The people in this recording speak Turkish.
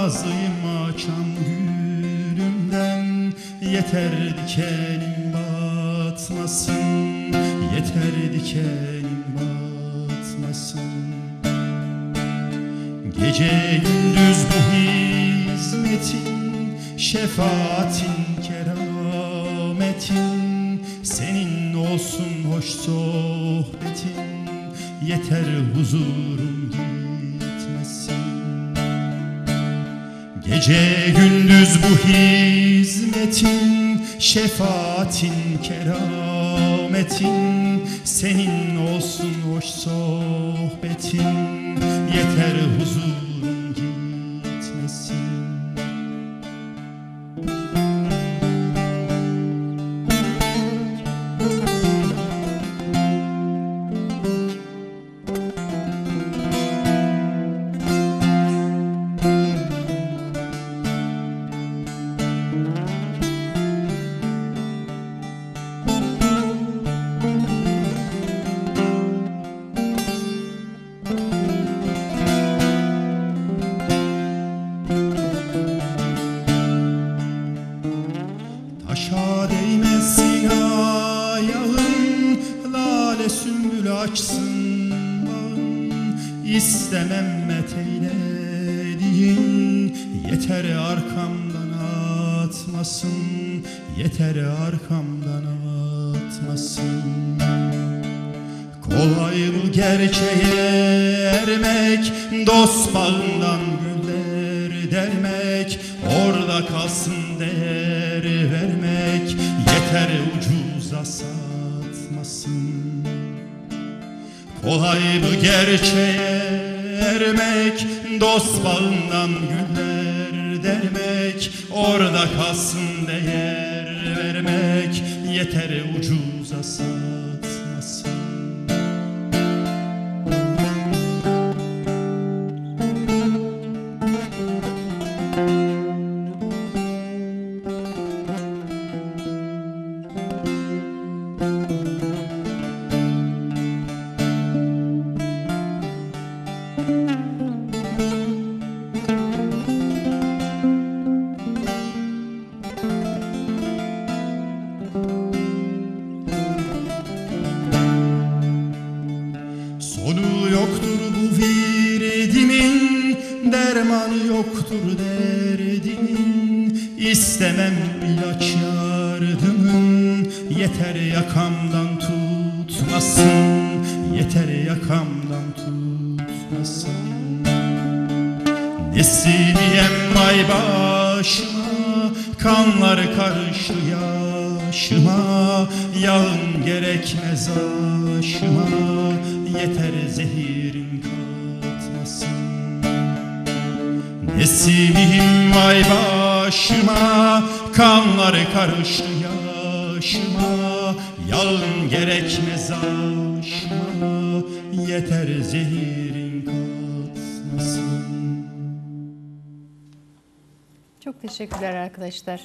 razıyım açan gülümden. Yeter dikenim batmasın, yeter dikenim batmasın. Gece gündüz bu hizmetin, şefaatin, kerametin, senin olsun hoş sohbetin, yeter huzurum gitmesin. Gece gündüz bu hizmetin, şefaatin, kerametin, senin olsun hoş sohbetin, yeter huzurum gitmesin. Taşa değmesin ayağın, lale sümbül açsın bağın. İstemem meteylediğin, yeter arkamdan atmasın, yeter arkamdan atmasın. Kolay bu gerçeğe ermek, dost bağından güller dermek, orada kalsın değer vermek, yeter ucuza satmasın. Kolay bu gerçeğe ermek, dost bağından güller dermek, orada kalsın değer vermek, yeter ucuza satmasın. Sonu yoktur bu virdimin, dermanı yoktur derdimin. İstemem ilaç yardımın, yeter yakamdan tutmasın, yeter yakamdan tutmasın. Nesiniyem ay başıma, kanlar karıştı yaşıma, yağın gerekmez aşıma, yeter zehirin katmasın. Nesimim ay başıma, kanlar karıştı yaşıma, yağın gerekmez aşıma, yeter zehirin katmasın. Çok teşekkürler arkadaşlar.